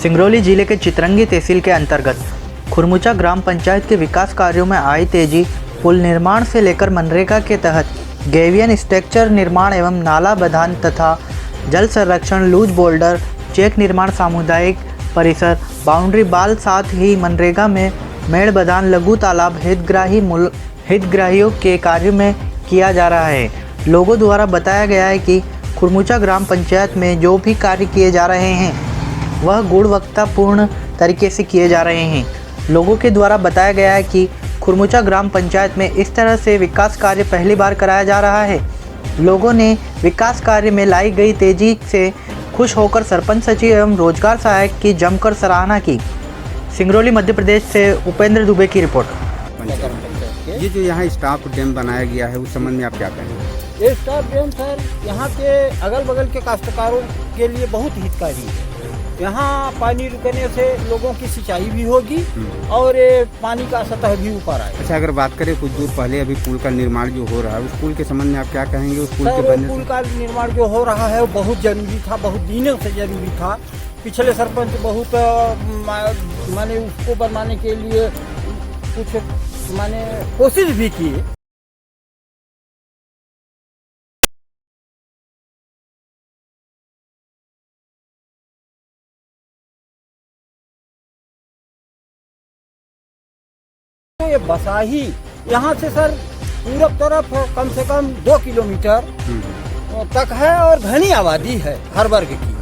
सिंगरौली जिले के चितरंगी तहसील के अंतर्गत खुरमुचा ग्राम पंचायत के विकास कार्यों में आई तेजी। पुल निर्माण से लेकर मनरेगा के तहत गेवियन स्ट्रक्चर निर्माण एवं नाला बंधान तथा जल संरक्षण, लूज बोल्डर, चेक निर्माण, सामुदायिक परिसर, बाउंड्री बाल, साथ ही मनरेगा में मेड़ बंधान, लघु तालाब हितग्राहियों के कार्य में किया जा रहा है। लोगों द्वारा बताया गया है कि खुरमुचा ग्राम पंचायत में जो भी कार्य किए जा रहे हैं वह गुणवत्तापूर्ण तरीके से किए जा रहे हैं। लोगों के द्वारा बताया गया है कि खुरमुचा ग्राम पंचायत में इस तरह से विकास कार्य पहली बार कराया जा रहा है। लोगों ने विकास कार्य में लाई गई तेजी से खुश होकर सरपंच सचिव एवं रोजगार सहायक की जमकर सराहना की। सिंगरौली मध्य प्रदेश से उपेंद्र दुबे की रिपोर्ट। ये जो यहाँ स्टाफ डैम बनाया गया है उस संबंध में आप क्या कहेंगे? ये स्टाफ डैम सर यहाँ के अगल बगल के काश्तकारों के लिए बहुत हितकारी है। यहाँ पानी रुकने से लोगों की सिंचाई भी होगी और पानी का सतह भी ऊपर आएगा। अच्छा, अगर बात करें कुछ दूर पहले अभी पुल का निर्माण जो हो रहा है उस पुल के संबंध में आप क्या कहेंगे? उस पुल के बनने पुल का निर्माण जो हो रहा है वो बहुत जरूरी था, बहुत दिनों से जरूरी था। पिछले सरपंच बहुत माने उसको बनाने के लिए कुछ माने कोशिश भी की। ये बसाही यहाँ से सर पूरब तरफ कम से कम 2 किलोमीटर तक है और घनी आबादी है हर वर्ग की,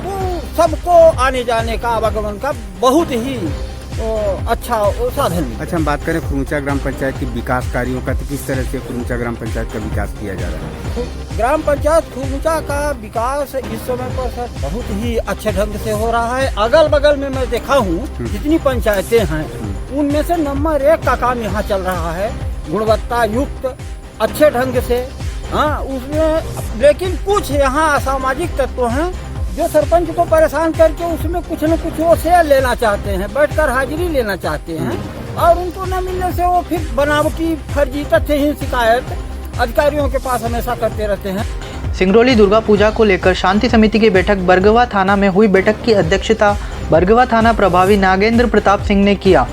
तो सबको आने जाने का आवागमन का बहुत ही अच्छा साधन। अच्छा, हम बात करें खुरमुचा ग्राम पंचायत की विकास कार्यों का, तो किस तरह से खुरमुचा ग्राम पंचायत का विकास किया जा रहा है? ग्राम पंचायत खुरमुचा का विकास इस समय पर सर बहुत ही अच्छे ढंग से हो रहा है। अगल बगल में मैं देखा हूँ जितनी पंचायतें हैं उनमें से नंबर 1 का काम यहाँ चल रहा है, गुणवत्ता युक्त अच्छे ढंग से। हाँ, उसमें लेकिन कुछ यहाँ असामाजिक तत्व हैं जो सरपंच को परेशान करके उसमें कुछ न कुछ वो शेयर लेना चाहते हैं, बैठकर हाजिरी लेना चाहते हैं और उनको न मिलने से वो फिर बनावटी फर्जी तथ्यहीन शिकायत अधिकारियों के पास हमेशा करते रहते हैं। सिंगरौली दुर्गा पूजा को लेकर शांति समिति की बैठक बरगवा थाना में हुई। बैठक की अध्यक्षता बरगवा थाना प्रभारी नागेंद्र प्रताप सिंह ने किया।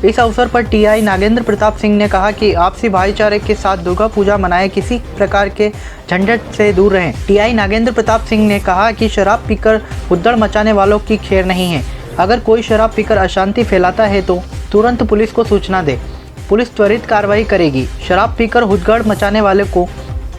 इस अवसर पर टीआई नागेंद्र प्रताप सिंह ने कहा कि आपसी भाईचारे के साथ दुर्गा पूजा मनाएं, किसी प्रकार के झंझट से दूर रहें। टीआई नागेंद्र प्रताप सिंह ने कहा कि शराब पीकर हुद्दड़ मचाने वालों की खैर नहीं है। अगर कोई शराब पीकर अशांति फैलाता है तो तुरंत पुलिस को सूचना दे, पुलिस त्वरित कार्रवाई करेगी। शराब पीकर हुद्दड़ मचाने वाले को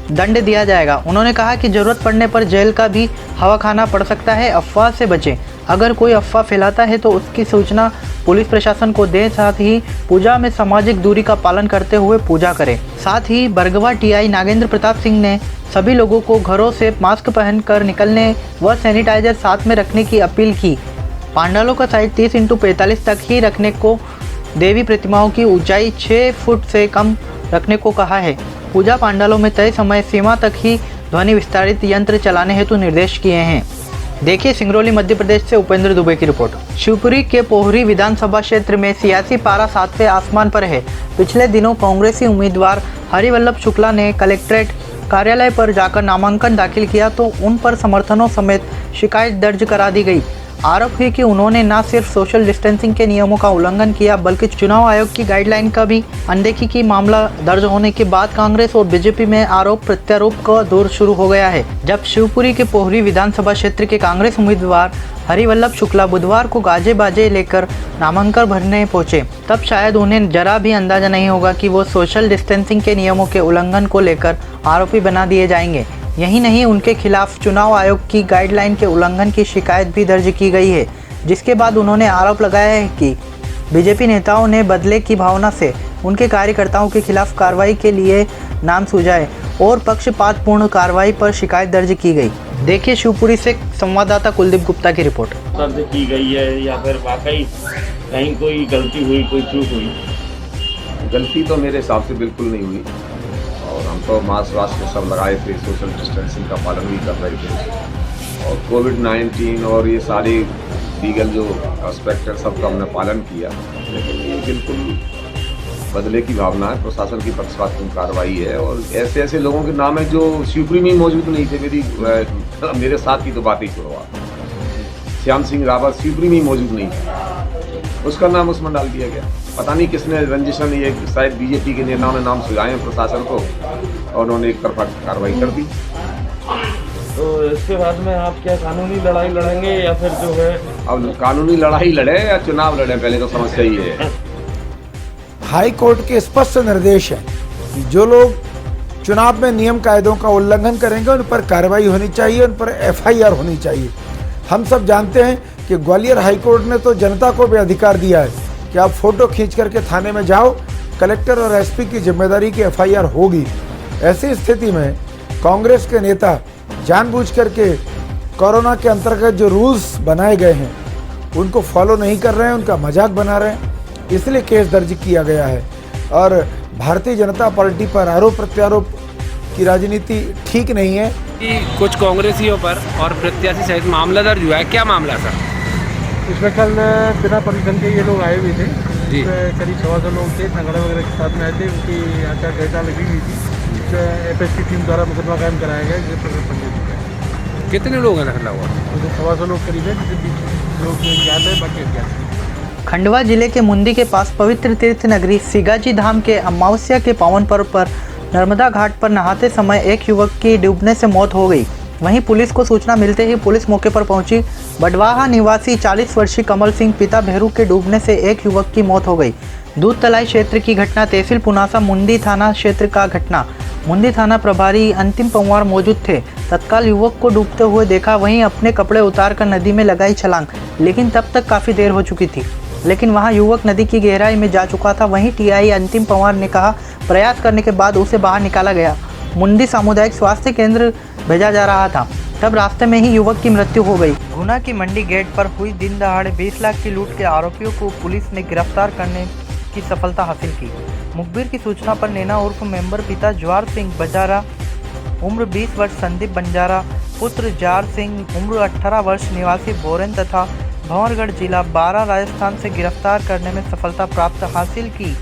दंड दिया जाएगा। उन्होंने कहा कि जरूरत पड़ने पर जेल का भी हवा खाना पड़ सकता है। अफवाह से बचें, अगर कोई अफवाह फैलाता है तो उसकी सूचना पुलिस प्रशासन को दें। साथ ही पूजा में सामाजिक दूरी का पालन करते हुए पूजा करें। साथ ही बरगवा टीआई नागेंद्र प्रताप सिंह ने सभी लोगों को घरों से मास्क पहनकर निकलने व सैनिटाइजर साथ में रखने की अपील की। पांडालों का साइज 30x45 तक ही रखने को, देवी प्रतिमाओं की ऊंचाई 6 फुट से कम रखने को कहा है। पूजा पांडालों में तय समय सीमा तक ही ध्वनि विस्तारित यंत्र चलाने हेतु निर्देश किए हैं। देखिए सिंगरौली मध्य प्रदेश से उपेंद्र दुबे की रिपोर्ट। शिवपुरी के पोहरी विधानसभा क्षेत्र में सियासी पारा 7वें आसमान पर है। पिछले दिनों कांग्रेसी उम्मीदवार हरिवल्लभ शुक्ला ने कलेक्ट्रेट कार्यालय पर जाकर नामांकन दाखिल किया तो उन पर समर्थनों समेत शिकायत दर्ज करा दी गई। आरोप है कि उन्होंने न सिर्फ सोशल डिस्टेंसिंग के नियमों का उल्लंघन किया बल्कि चुनाव आयोग की गाइडलाइन का भी अनदेखी की। मामला दर्ज होने के बाद कांग्रेस और बीजेपी में आरोप प्रत्यारोप का दौर शुरू हो गया है। जब शिवपुरी के पोहरी विधानसभा क्षेत्र के कांग्रेस उम्मीदवार हरिवल्लभ शुक्ला बुधवार को गाजे बाजे लेकर नामांकन भरने पहुंचे, तब शायद उन्हें जरा भी अंदाजा नहीं होगा कि वो सोशल डिस्टेंसिंग के नियमों के उल्लंघन को लेकर आरोपी बना दिए जाएंगे। यही नहीं, उनके खिलाफ चुनाव आयोग की गाइडलाइन के उल्लंघन की शिकायत भी दर्ज की गई है। जिसके बाद उन्होंने आरोप लगाया है कि बीजेपी नेताओं ने बदले की भावना से उनके कार्यकर्ताओं के खिलाफ कार्रवाई के लिए नाम सुझाए और पक्षपातपूर्ण कार्रवाई पर शिकायत दर्ज की गई। देखिए शिवपुरी से संवाददाता कुलदीप गुप्ता की रिपोर्ट। दर्ज की गई है या फिर वाकई कहीं कोई गलती हुई, कोई चूक हुई? गलती तो मेरे हिसाब से बिल्कुल नहीं हुई और हम तो मास्क वास्क सब लगाए थे, सोशल डिस्टेंसिंग का पालन भी कर रहे थे और कोविड-19 और ये सारी लीगल जो एस्पेक्ट है सबका हमने पालन किया। लेकिन ये बिल्कुल बदले की भावना है, प्रशासन की पक्षपातपूर्ण कार्रवाई है और ऐसे ऐसे लोगों के नाम है जो शिवपुरी में मौजूद नहीं थे। मेरे साथ की तो बात ही छोड़ो आप। श्याम सिंह रावत सुप्रीम ही मौजूद नहीं था, उसका नाम उसमें डाल दिया गया। पता नहीं किसने रंजिशन, ये शायद बीजेपी के नेताओं ने नाम सुझाए हैं प्रशासन को और उन्होंने एक तरफा कार्रवाई कर दी। तो इसके बाद में आप क्या कानूनी लड़ाई लड़ेंगे या फिर जो है? अब कानूनी लड़ाई लड़े या चुनाव लड़े, पहले तो समस्या ही है। हाई कोर्ट के स्पष्ट निर्देश है कि जो लोग चुनाव में नियम कायदों का उल्लंघन करेंगे उन पर कार्रवाई होनी चाहिए, उन पर एफआईआर होनी चाहिए। हम सब जानते हैं कि ग्वालियर हाई कोर्ट ने तो जनता को भी अधिकार दिया है कि आप फोटो खींच करके थाने में जाओ, कलेक्टर और एसपी की जिम्मेदारी की एफआईआर होगी। ऐसी स्थिति में कांग्रेस के नेता जानबूझ करके कोरोना के अंतर्गत जो रूल्स बनाए गए हैं उनको फॉलो नहीं कर रहे हैं, उनका मजाक बना रहे हैं, इसलिए केस दर्ज किया गया है। और भारतीय जनता पार्टी पर आरोप प्रत्यारोप की राजनीति ठीक नहीं है। कि कुछ कांग्रेसियों पर और प्रत्याशी सहित मामला दर्ज हुआ है, क्या मामला सर? इसमें कल बिना परमिशन के ये लोग आए हुए थे जी। करीब 125 लोग थे, नंगड़ा वगैरह के साथ में आए थे, उनकी आचार संहिता लगी हुई थी। एफएसटी टीम द्वारा मुकदमा कायम कराया गया, जिसे प्रकरण पंजीकृत किया है। कितने लोग हैं धरना हुआ? 125 लोग करीब है, जिसे 20 लोग ज्ञात है, बाकी अज्ञात। खंडवा जिले के मुंदी के पास पवित्र तीर्थ नगरी सिगाजी धाम के अमावस्या के पावन पर्व पर नर्मदा घाट पर नहाते समय एक युवक की डूबने से मौत हो गई। वहीं पुलिस को सूचना मिलते ही पुलिस मौके पर पहुंची। बडवाहा निवासी 40 वर्षीय कमल सिंह पिता भैरू के डूबने से एक युवक की मौत हो गई। दूध तलाई क्षेत्र की घटना, तहसील पुनासा मुंदी थाना क्षेत्र का घटना। मुंदी थाना प्रभारी अंतिम पंवार मौजूद थे। तत्काल युवक को डूबते हुए देखा, वहीं अपने कपड़े उतारकर नदी में लगाई छलांग, लेकिन तब तक काफ़ी देर हो चुकी थी। लेकिन वहां युवक नदी की गहराई में जा चुका था। वहीं टीआई अंतिम पंवार ने कहा, प्रयास करने के बाद उसे बाहर निकाला गया। मुंदी सामुदायिक स्वास्थ्य केंद्र भेजा जा रहा था, तब रास्ते में ही युवक की मृत्यु हो गई। गुना की मंडी गेट पर हुई दिन दहाड़े 20 लाख की लूट के आरोपियों को पुलिस ने गिरफ्तार करने की सफलता हासिल की। मुखबिर की सूचना पर नैना उर्फ मेंबर पिता जवार सिंह बंजारा उम्र 20 वर्ष, संदीप बंजारा पुत्र जार सिंह उम्र 18 वर्ष निवासी बोरेन तथा भंवरगढ़ जिला 12 राजस्थान से गिरफ्तार करने में सफलता प्राप्त हासिल की।